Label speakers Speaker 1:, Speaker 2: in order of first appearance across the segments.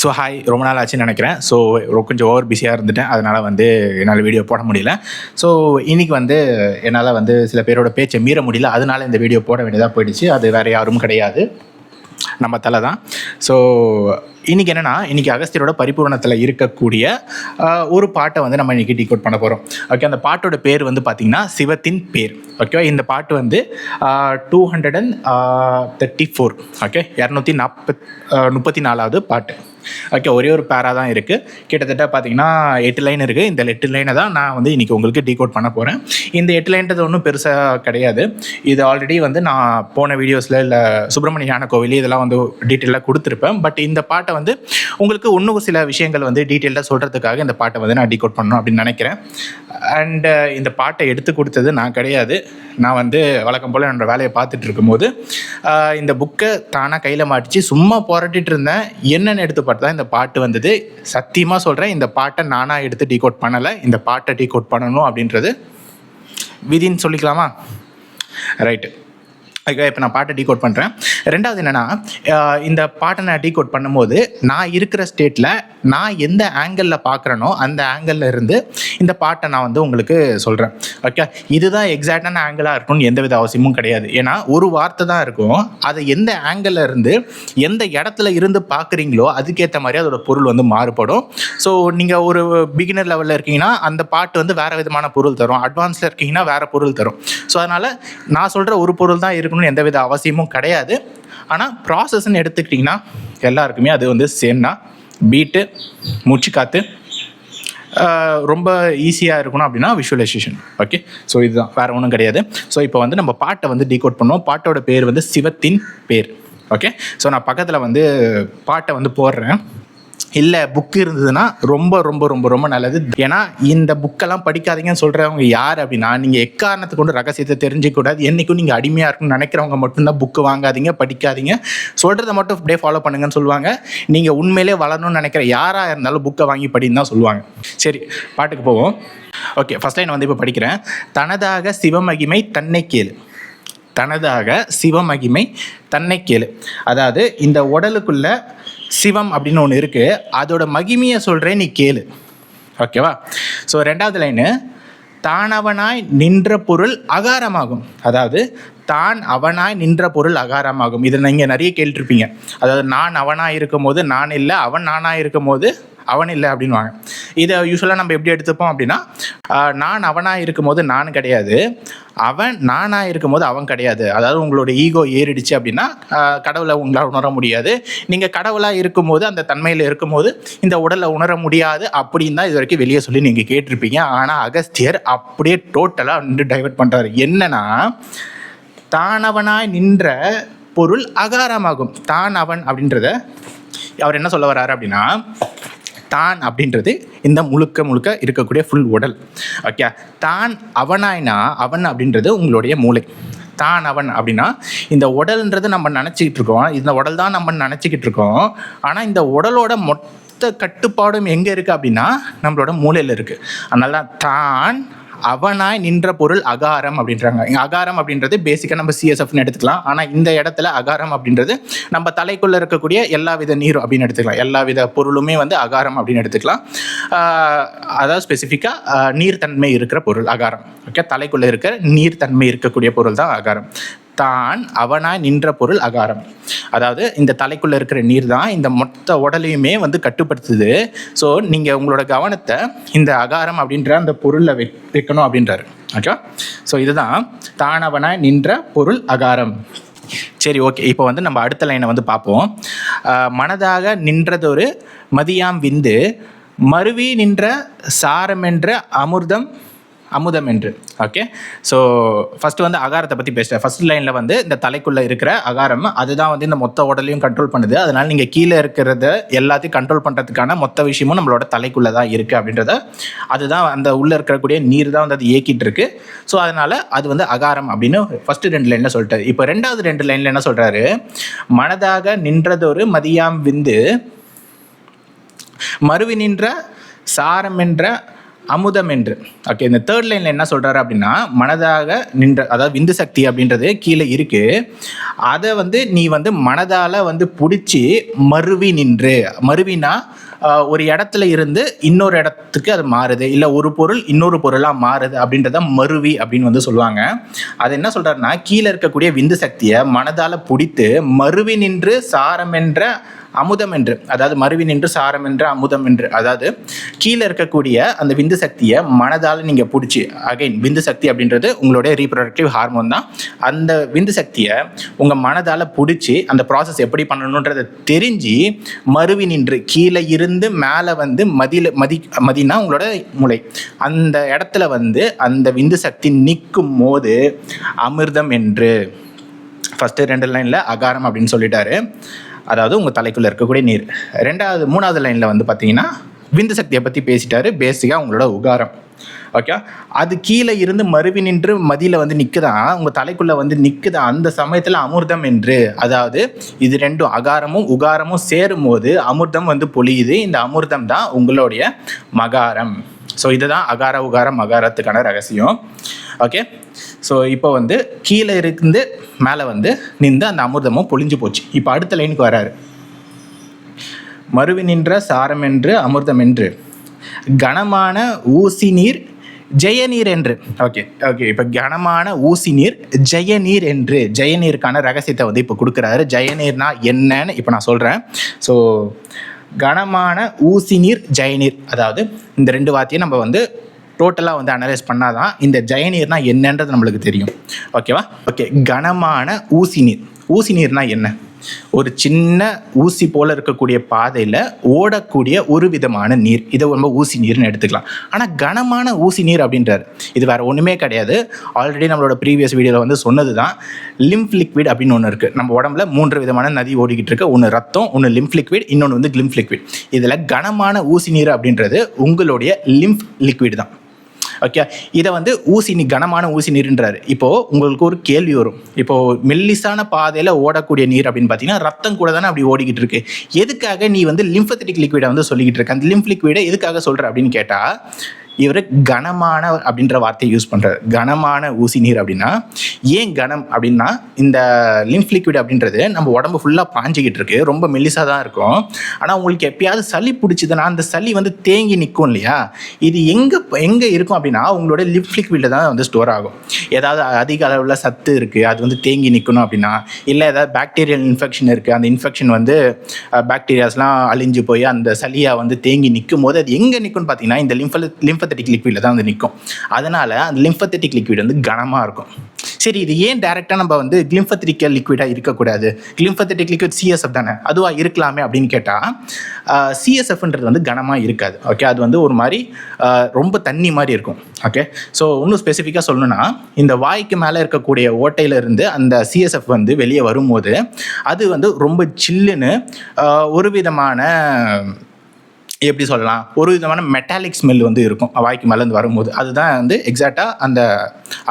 Speaker 1: So hi, ரொம்ப நாள் ஆச்சுன்னு நினைக்கிறேன். ஸோ கொஞ்சம் ஓவர் பிஸியாக இருந்துட்டேன், அதனால் என்னால் வீடியோ போட முடியல. ஸோ இன்றைக்கி என்னால் சில பேரோட பேச்சை மீற முடியல, அதனால் இந்த வீடியோ போட வேண்டியதாக போயிடுச்சு. அது வேறு யாரும் கிடையாது, நம்ம தலை தான். ஸோ இன்றைக்கி என்னென்னா, இன்றைக்கி அகஸ்தியரோட பரிபூரணத்தில் இருக்கக்கூடிய ஒரு பாட்டை நம்ம இன்றைக்கி டீகோட் பண்ண போகிறோம். ஓகே, அந்த பாட்டோட பேர் பார்த்திங்கன்னா சிவத்தின் பேர். ஓகேவா, இந்த பாட்டு 234. ஓகே, 234வது பாட்டு. ஓகே, ஒரே ஒரு பேரா தான் இருக்குது. கிட்டத்தட்ட பார்த்திங்கன்னா 8 லைன் இருக்குது. இந்த 8 லைனை தான் நான் இன்றைக்கி உங்களுக்கு டீகோட் பண்ண போகிறேன். இந்த 8 லைன்றது ஒன்றும் பெருசாக கிடையாது. இது ஆல்ரெடி நான் போன வீடியோஸில் இல்லை சுப்பிரமணிய ஞான கோவில் இதெல்லாம் டீட்டெயிலாக கொடுத்துருப்பேன். பட் இந்த பாட்டை உங்களுக்கு இன்னும் சில விஷயங்கள் டீட்டெயிலாக சொல்கிறதுக்காக இந்த பாட்டை நான் டீகோட் பண்ணணும் அப்படின்னு நினைக்கிறேன். அண்டு இந்த பாட்டை எடுத்து கொடுத்தது நான் கிடையாது. நான் வழக்கம் போல் என்னோடய வேலையை பார்த்துட்டு இருக்கும்போது இந்த புக்கை தானாக கையில் மாட்டிச்சு சும்மா புரட்டிட்டு இருந்தேன். என்னென்னு எடுத்து பார்த்தா இந்த பாட்டு வந்தது. சத்தியமாக சொல்கிறேன், இந்த பாட்டை நானாக எடுத்து டீகோட் பண்ணலை. இந்த பாட்டை டீகோட் பண்ணணும் அப்படின்றது விதின்னு சொல்லிக்கலாமா? ரைட்டு. ஓகே, இப்போ நான் பாட்டை டீகோட் பண்ணுறேன். ரெண்டாவது என்னென்னா, இந்த பாட்டை நான் டீகோட் பண்ணும்போது நான் இருக்கிற ஸ்டேட்டில் நான் எந்த ஆங்கிளில் பார்க்குறேனோ அந்த ஆங்கிளில் இருந்து இந்த பாட்டை நான் உங்களுக்கு சொல்கிறேன். ஓகே, இதுதான் எக்ஸாக்டான ஆங்கிளாக இருக்கும்னு எந்தவித அவசியமும் கிடையாது. ஏன்னா ஒரு வார்த்தை தான் இருக்கும், அதை எந்த ஆங்கிளில் இருந்து எந்த இடத்துல இருந்து பார்க்குறீங்களோ அதுக்கேற்ற மாதிரி அதோட பொருள் மாறுபடும். ஸோ நீங்கள் ஒரு பிகினர் லெவலில் இருக்கீங்கன்னா அந்த பாட்டு வேறு விதமான பொருள் தரும், அட்வான்ஸில் இருக்கீங்கன்னா வேறு பொருள் தரும். ஸோ அதனால் நான் சொல்கிற ஒரு பொருள் தான் இருக்கணும்னு எந்தவித அவசியமும் கிடையாது. ஆனால் ப்ராசஸ்ன்னு எடுத்துக்கிட்டிங்கன்னா எல்லாருக்குமே அது சேம் தான். பீட்டு, மூச்சு காற்று, ரொம்ப ஈஸியாக இருக்கணும் அப்படின்னா விஷுவலைசேஷன். ஓகே, ஸோ இதுதான், வேறு ஒன்றும் கிடையாது. ஸோ இப்போ நம்ம பாட்டை டீகோட் பண்ணுவோம். பாட்டோட பேர் சிவத்தின் பேர். ஓகே, ஸோ நான் பக்கத்தில் பாட்டை போடுறேன். இல்லை புக்கு இருந்ததுன்னா ரொம்ப ரொம்ப ரொம்ப ரொம்ப நல்லது. ஏன்னா இந்த புக்கெல்லாம் படிக்காதீங்கன்னு சொல்கிறவங்க யார் அப்படின்னா, நீங்கள் எக்காரணத்துக்கு கொண்டு ரகசியத்தை தெரிஞ்சிக்கூடாது, என்றைக்கும் நீங்கள் அடிமையாக இருக்குன்னு நினைக்கிறவங்க மட்டும்தான் புக்கு வாங்காதீங்க, படிக்காதீங்க. சொல்கிறத மட்டும் அப்படியே ஃபாலோ பண்ணுங்கன்னு சொல்லுவாங்க. நீங்கள் உண்மையிலே வளரணும்னு நினைக்கிற யாராக இருந்தாலும் புக்கை வாங்கி படின்னு தான் சொல்லுவாங்க. சரி, பாட்டுக்கு போவோம். ஓகே, ஃபஸ்ட் லைன் இப்போ படிக்கிறேன். தனதாக சிவமகிமை தன்னை கேளு. தனதாக சிவமகிமை தன்னை கேளு. அதாவது இந்த உடலுக்குள்ள சிவம் அப்படின்னு ஒன்று இருக்குது, அதோட மகிமையை சொல்கிறேன், நீ கேளு. ஓகேவா? ஸோ ரெண்டாவது லைனு, தானவனாய் நின்ற பொருள் அகாரமாகும். அதாவது தான் அவனாய் நின்ற பொருள் அகாரமாகும். இதை நீங்கள் நிறைய கேட்டிருப்பீங்க. அதாவது நான் அவனாக இருக்கும் போது நான் இல்லை, அவன் நானாக இருக்கும் போது அவன் இல்லை அப்படின்வாங்க. இதை யூஸ்வலாக நம்ம எப்படி எடுத்துப்போம் அப்படின்னா, நான் அவனாக இருக்கும் போது நான் கிடையாது, அவன் நானாக இருக்கும் போது அவன் கிடையாது. அதாவது உங்களோட ஈகோ ஏறிடுச்சு அப்படின்னா கடவுளை உங்களால் உணர முடியாது. நீங்கள் கடவுளாக இருக்கும்போது அந்த தன்மையில் இருக்கும்போது இந்த உடலை உணர முடியாது அப்படின்னு தான் இது வரைக்கும் வெளியே சொல்லி நீங்கள் கேட்டிருப்பீங்க. ஆனால் அகஸ்தியர் அப்படியே டோட்டலாக டைவர்ட் பண்ணுறாரு. என்னன்னா, தானவனாய் நின்ற பொருள் அகாரமாகும். தான் அவன் அப்படின்றத அவர் என்ன சொல்ல வர்றாரு அப்படின்னா, தான் அப்படின்றது இந்த முழுக்க இருக்கக்கூடிய ஃபுல் உடல். ஓகே, தான் அவனாய்னா அவன் அப்படின்றது உங்களுடைய மூளை. தான் அவன் அப்படின்னா இந்த உடல்ன்றது நம்ம நினச்சிக்கிட்டு இருக்கோம், இந்த உடல் தான் நம்ம நினச்சிக்கிட்டு இருக்கோம். ஆனால் இந்த உடலோட மொத்த கட்டுப்பாடும் எங்கே இருக்குது அப்படின்னா நம்மளோட மூளையில் இருக்குது. அதனால தான் அவனாய் நின்ற பொருள் அகாரம் அப்படின்றாங்க. அகாரம் அப்படின்றது பேசிக்காக நம்ம சிஎஸ்எஃப்னு எடுத்துக்கலாம். ஆனால் இந்த இடத்துல அகாரம் அப்படின்றது நம்ம தலைக்குள்ளே இருக்கக்கூடிய எல்லா வித நீரும் அப்படின்னு எடுத்துக்கலாம். எல்லா வித பொருளுமே அகாரம் அப்படின்னு எடுத்துக்கலாம். அதாவது ஸ்பெசிஃபிக்காக நீர்த்தன்மை இருக்கிற பொருள் அகாரம். ஓகே, தலைக்குள்ளே இருக்கிற நீர்த்தன்மை இருக்கக்கூடிய பொருள் தான் அகாரம். தான் அவனாய் நின்ற பொருள் அகாரம். அதாவது இந்த தலைக்குள்ளே இருக்கிற நீர் தான் இந்த மொத்த உடலையுமே கட்டுப்படுத்துது. ஸோ நீங்கள் உங்களோட கவனத்தை இந்த அகாரம் அப்படின்ற அந்த பொருளில் வைக்கணும் அப்படின்றாரு. ஓகே, ஸோ இதுதான் தானவனாய் நின்ற பொருள் அகாரம். சரி, ஓகே, இப்போ நம்ம அடுத்த லைனை பார்ப்போம். மனதாக நின்றதொரு மதியாம் விந்து, மருவி நின்ற சாரமென்ற அமுதம் என்று. ஓகே, ஸோ ஃபஸ்ட்டு அகாரத்தை பற்றி பேசுகிறேன். ஃபஸ்ட் லைனில் இந்த தலைக்குள்ளே இருக்கிற அகாரம் அதுதான் இந்த மொத்த உடலையும் கண்ட்ரோல் பண்ணுது. அதனால் நீங்கள் கீழே இருக்கிறத எல்லாத்தையும் கண்ட்ரோல் பண்ணுறதுக்கான மொத்த விஷயமும் நம்மளோட தலைக்குள்ளே தான் இருக்குது அப்படின்றத, அதுதான் அந்த உள்ளே இருக்கக்கூடிய நீர் தான் அது இயக்கிட்டு இருக்கு. ஸோ அதனால் அது அகாரம் அப்படின்னு ஃபஸ்ட்டு 2 லைனில் சொல்லிட்டாரு. இப்போ ரெண்டாவது 2 லைனில் என்ன சொல்கிறாரு, மனதாக நின்றதொரு மதியாம் விந்து, மருவி நின்ற சாரம் என்ற அமுதம் என்று. ஓகே, இந்த தேர்ட் லைனில் என்ன சொல்கிறாரு அப்படின்னா, மனதாக நின்ற, அதாவது விந்து சக்தி அப்படின்றது கீழே இருக்குது, அதை வந்து நீ வந்து மனதால் வந்து பிடிச்சி மருவி நின்று, மருவினா ஒரு இடத்துல இருந்து இன்னொரு இடத்துக்கு அது மாறுது, இல்லை ஒரு பொருள் இன்னொரு பொருளாக மாறுது அப்படின்றத மருவி அப்படின்னு வந்து சொல்லுவாங்க. அது என்ன சொல்கிறாருன்னா, கீழே இருக்கக்கூடிய விந்து சக்தியை மனதால் பிடித்து மருவி நின்று சாரம் என்ற அமுதம் என்று, அதாவது மருவி நின்று சாரம் என்ற அமுதம் என்று, அதாவது கீழே இருக்கக்கூடிய அந்த விந்து சக்தியை மனதால் நீங்கள் பிடிச்சி, அகைன் விந்து சக்தி அப்படின்றது உங்களுடைய ரீப்ரொடக்டிவ் ஹார்மோன் தான், அந்த விந்து சக்தியை உங்கள் மனதால் பிடிச்சி அந்த ப்ராசஸ் எப்படி பண்ணணுன்றதை தெரிஞ்சு மருவி நின்று கீழே இருந்து மேலே வந்து மதினா உங்களோட மூளை, அந்த இடத்துல வந்து அந்த விந்து சக்தி நிற்கும் போது அமிர்தம் என்று. ஃபஸ்ட்டு 2 லைனில் அகாரம் அப்படின்னு சொல்லிட்டாரு, அதாவது உங்கள் தலைக்குள்ளே இருக்கக்கூடிய நீர். 3வது லைனில் வந்து பார்த்தீங்கன்னா விந்து சக்தியை பற்றி பேசிட்டாரு, பேசிக்காக உங்களோட உகாரம். ஓகே, அது கீழே இருந்து மருவி நின்று மதியில் வந்து நிற்குதான், உங்கள் தலைக்குள்ளே வந்து நிற்குதான், அந்த சமயத்தில் அமிர்தம் என்று, அதாவது இது ரெண்டும் அகாரமும் உகாரமும் சேரும் போது அமிர்தம் வந்து பொழியுது. இந்த அமிர்தம் தான் உங்களுடைய மகாரம். ஸோ இதுதான் அகார உகார மகாரத்துக்கான ரகசியம். ஓகே, ஸோ இப்போ வந்து கீழே இருந்து மேலே வந்து நின்று அந்த அமிர்தமும் பொழிஞ்சு போச்சு. இப்போ அடுத்த லைனுக்கு வராரு, மருவி நின்ற சாரம் என்று அமிர்தம் என்று கனமான ஊசி நீர் ஜெயநீர் என்று. ஓகே ஓகே இப்போ கனமான ஊசி நீர் ஜெயநீர் என்று, ஜெயநீருக்கான ரகசியத்தை வந்து இப்போ கொடுக்குறாரு. ஜெயநீர்னா என்னன்னு இப்போ நான் சொல்கிறேன். ஸோ கனமான ஊசி நீர் ஜெயநீர், அதாவது இந்த 2 வார்த்தையும் நம்ம வந்து டோட்டலாக வந்து அனலைஸ் பண்ணாதான் இந்த ஜெயநீர்னா என்னன்றது நம்மளுக்கு தெரியும். ஓகேவா? ஓகே, கனமான ஊசி நீர். ஊசி நீர்னா என்ன? ஒரு சின்ன ஊசி போல இருக்கக்கூடிய பாதையில் ஓடக்கூடிய ஒரு விதமான நீர், இதை நம்ம ஊசி நீர்னு எடுத்துக்கலாம். ஆனால் கனமான ஊசி நீர் அப்படின்றாரு, இது வேறு ஒன்றுமே கிடையாது. ஆல்ரெடி நம்மளோட ப்ரீவியஸ் வீடியோவில் வந்து சொன்னது தான். லிம்ஃப் லிக்விட் அப்படின்னு ஒன்று இருக்குது. நம்ம உடம்புல 3 விதமான நதி ஓடிக்கிட்டு இருக்கு. ஒன்று ரத்தம், ஒன்று லிம்ஃப் லிக்விட், இன்னொன்று வந்து கிளிம்ஃப் லிக்விட். இதில் கனமான ஊசி நீர் அப்படின்றது உங்களுடைய லிம்ஃப் லிக்விட் தான். ஓகே, இதை வந்து கனமான ஊசி நீர்ன்றாரு. இப்போது உங்களுக்கு ஒரு கேள்வி வரும், இப்போது மெல்லிசான பாதையில் ஓடக்கூடிய நீர் அப்படின்னு பார்த்தீங்கன்னா ரத்தம் கூட தானே அப்படி ஓடிக்கிட்டு இருக்கு, எதுக்காக நீ வந்து லிம்ஃபத்தட்டிக் லிக்விடை வந்து சொல்லிக்கிட்டு இருக்க, அந்த லிம்ஃப் லிக்விடை எதுக்காக சொல்கிற அப்படின்னு கேட்டால், இவர் கனமான அப்படின்ற வார்த்தையை யூஸ் பண்ணுறாரு. கனமான ஊசி நீர் அப்படின்னா ஏன் கனம் அப்படின்னா, இந்த லிம்ஃப் லிக்விட் அப்படின்றது நம்ம உடம்பு ஃபுல்லாக பாஞ்சிக்கிட்டு இருக்கு, ரொம்ப மெல்லிசாக தான் இருக்கும். ஆனால் உங்களுக்கு எப்பயாவது சளி பிடிச்சதுன்னா அந்த சளி வந்து தேங்கி நிற்கும் இல்லையா, இது எங்கே இருக்கும் அப்படின்னா உங்களோட லிம்ஃப் லிக்விடில் தான் வந்து ஸ்டோர் ஆகும். ஏதாவது அதிக அளவில் சத்து இருக்குது, அது வந்து தேங்கி நிற்கணும் அப்படின்னா, இல்லை ஏதாவது பாக்டீரியல் இன்ஃபெக்ஷன் இருக்குது, அந்த இன்ஃபெக்ஷன் வந்து பாக்டீரியாஸ்லாம் அழிஞ்சு போய் அந்த சளியாக வந்து தேங்கி நிற்கும் போது அது எங்கே நிற்கும்னு பார்த்தீங்கன்னா இந்த லிம்ஃபத்தட்டிக் லிக்விடில் தான் வந்து நிற்கும். அதனால் அந்த லிம்ஃபத்தட்டிக் லிக்விட் வந்து கனமாக இருக்கும். சரி, இது ஏன் டைரெக்டாக நம்ம வந்து கிளிம்ஃபத்தட்டிக்கல் லிக்விடாக இருக்கக்கூடாது, கிளிம்ஃபத்தட்டிக் லிக்விட் சிஎஸ்எஃப் தானே, அதுவாக இருக்கலாமே அப்படின்னு கேட்டால், சிஎஸ்எஃப்ன்றது வந்து கனமாக இருக்காது. ஓகே, அது வந்து ஒரு மாதிரி ரொம்ப தண்ணி மாதிரி இருக்கும். ஓகே, ஸோ இன்னும் ஸ்பெசிஃபிக்காக சொல்லணும்னா, இந்த வாய்க்கு மேலே இருக்கக்கூடிய ஓட்டையிலிருந்து அந்த சிஎஸ்எஃப் வந்து வெளியே வரும்போது அது வந்து ரொம்ப சில்லுன்னு ஒரு விதமான, எப்படி சொல்லலாம், ஒரு விதமான மெட்டாலிக் ஸ்மெல் வந்து இருக்கும் வாய்க்கு மேலேருந்து வரும்போது. அதுதான் வந்து எக்ஸாக்டாக அந்த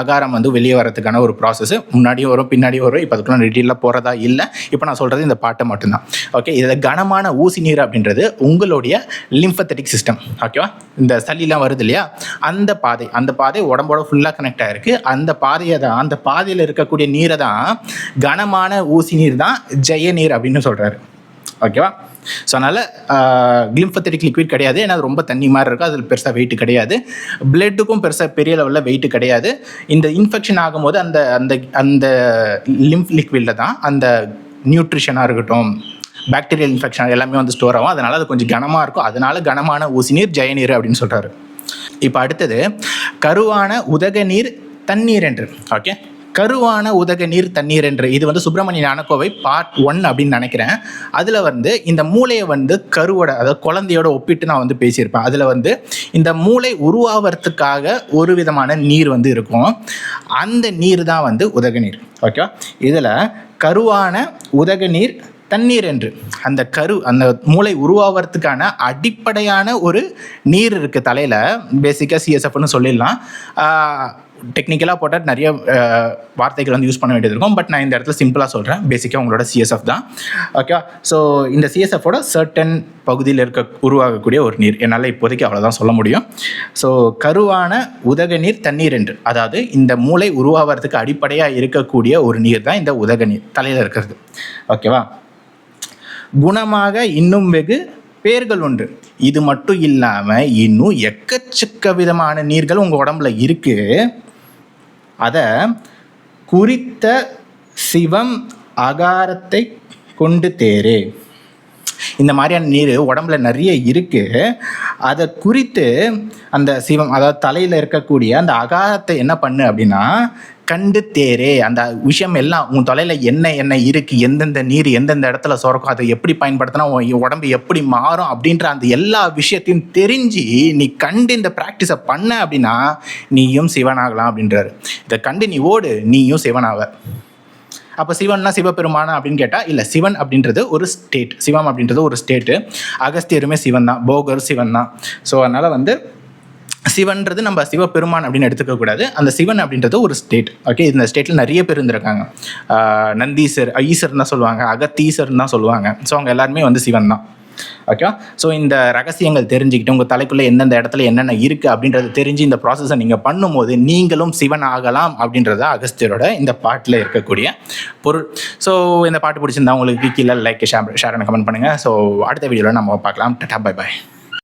Speaker 1: அகாரம் வந்து வெளியே வரதுக்கான ஒரு ப்ராசஸ். முன்னாடியும் வரும் பின்னாடியும் வரும். இப்போ அதுக்குள்ள டீட்டெயிலாக போகிறதா இல்லை. இப்போ நான் சொல்கிறது இந்த பாட்டை மட்டும்தான். ஓகே, இதில் கனமான ஊசி நீர் அப்படின்றது உங்களுடைய லிம்ஃபத்தட்டிக் சிஸ்டம். ஓகேவா? இந்த சளிலாம் வருது இல்லையா, அந்த பாதை உடம்போட ஃபுல்லாக கனெக்ட் ஆகிருக்கு. அந்த பாதையில் இருக்கக்கூடிய நீரை தான், கனமான ஊசி நீர் தான் ஜெய நீர் அப்படின்னு சொல்கிறாரு. ஓகேவா? ஸோ அதனால் கிளிம்ஃபத்தட்டிக் லிக்விட் கிடையாது, ஏன்னா அது ரொம்ப தண்ணி மாதிரி இருக்கும், அதில் பெருசாக வெயிட் கிடையாது, பிளட்டுக்கும் பெருசாக பெரிய லெவலில் வெயிட் கிடையாது. இந்த இன்ஃபெக்ஷன் ஆகும்போது அந்த அந்த அந்த லிம்ஃப் லிக்விடில் தான் அந்த நியூட்ரிஷனாக இருக்கட்டும், பாக்டீரியல் இன்ஃபெக்ஷன் எல்லாமே வந்து ஸ்டோர் ஆகும். அதனால் அது கொஞ்சம் கனமாக இருக்கும். அதனால் கனமான ஊசி நீர் ஜெயநீர் அப்படின்னு சொல்கிறாரு. இப்போ அடுத்தது கருவான உதக நீர் தண்ணீர் என்று. ஓகே, கருவான உதக நீர் தண்ணீர் என்று, இது வந்து சுப்பிரமணிய ஞானக்கோவை பார்ட் 1 அப்படின்னு நினைக்கிறேன். அதில் வந்து இந்த மூளையை வந்து கருவோட, அதாவது குழந்தையோட ஒப்பிட்டு நான் வந்து பேசியிருப்பேன். அதில் வந்து இந்த மூளை உருவாகிறதுக்காக ஒரு விதமான நீர் வந்து இருக்கும், அந்த நீர் தான் வந்து உதக நீர். ஓகே, இதில் கருவான உதக நீர் தண்ணீர் என்று, அந்த மூளை உருவாகிறதுக்கான அடிப்படையான ஒரு நீர் இருக்குது தலையில், பேசிக்காக சிஎஸ்எஃப்னு சொல்லிடலாம். டெக்னிக்கலாக போட்டால் நிறைய வார்த்தைகள் வந்து யூஸ் பண்ண வேண்டியது இருக்கும். பட் நான் இந்த இடத்துல சிம்பிளாக சொல்கிறேன். பேசிக்காக உங்களோட சிஎஸ்எஃப் தான். ஓகே, ஸோ இந்த சிஎஸ்எஃபோட சர்டன் பகுதியில் உருவாகக்கூடிய ஒரு நீர். என்னால் இப்போதைக்கு அவ்வளோதான் சொல்ல முடியும். ஸோ கருவான உதக நீர் தண்ணீர் என்று, அதாவது இந்த மூளை உருவாகிறதுக்கு அடிப்படையாக இருக்கக்கூடிய ஒரு நீர் தான் இந்த உதக நீர், தலையில் இருக்கிறது. ஓகேவா? குணமாக இன்னும் வெகு பேர்கள் உண்டு. இது மட்டும் இல்லாமல் இன்னும் எக்கச்சக்க விதமான நீர்கள் உங்கள் உடம்புல இருக்கு. அதை குறித்த சிவம் அகாரத்தை கொண்டு தேரு. இந்த மாதிரியான நீர் உடம்புல நிறைய இருக்குது. அதை குறித்து அந்த சிவம், அதாவது தலையில் இருக்கக்கூடிய அந்த அகாரத்தை என்ன பண்ணு அப்படின்னா கண்டு தேரே. அந்த விஷயம் எல்லாம் உன் தலையில் என்ன இருக்குது, எந்தெந்த நீர் எந்தெந்த இடத்துல சுரக்கும், அதை எப்படி பயன்படுத்தினா உன் உடம்பு எப்படி மாறும் அப்படின்ற அந்த எல்லா விஷயத்தையும் தெரிஞ்சு நீ கண்டு இந்த ப்ராக்டிஸை பண்ண அப்படின்னா நீயும் சிவனாகலாம் அப்படின்றாரு. இதை கண்டு நீ ஓடு, நீயும் சிவனாக. அப்போ சிவன்னா சிவபெருமானா அப்படின்னு கேட்டால் இல்லை, சிவன் அப்படின்றது ஒரு ஸ்டேட், சிவம் அப்படின்றது ஒரு ஸ்டேட்டு. அகஸ்தியருமே சிவன் தான், போகர் சிவன் தான். ஸோ அதனால் வந்து சிவன்றது நம்ம சிவபெருமான் அப்படின்னு எடுத்துக்கக்கூடாது. அந்த சிவன் அப்படின்றது ஒரு ஸ்டேட். ஓகே, இந்த ஸ்டேட்டில் நிறைய பேர் இருந்திருக்காங்க. நந்தீசர், ஈசர்னு தான் சொல்லுவாங்க, அகத்தீசர்னு தான் சொல்லுவாங்க. ஸோ அவங்க எல்லாருமே வந்து சிவன் தான். ஓகே, ஸோ இந்த ரகசியங்கள் தெரிஞ்சுக்கிட்டு உங்கள் தலைக்குள்ளே எந்தெந்த இடத்துல என்னென்ன இருக்குது அப்படின்றத தெரிஞ்சு இந்த ப்ராசஸை நீங்கள் பண்ணும்போது நீங்களும் சிவன் ஆகலாம் அப்படின்றத அகஸ்தியரோட இந்த பாட்டில் இருக்கக்கூடிய பொருள். ஸோ இந்த பாட்டு பிடிச்சிருந்தா உங்களுக்கு கீழே லைக், ஷேர் கமெண்ட் பண்ணுங்கள். ஸோ அடுத்த வீடியோவில் நம்ம பார்க்கலாம். Tata, bye bye.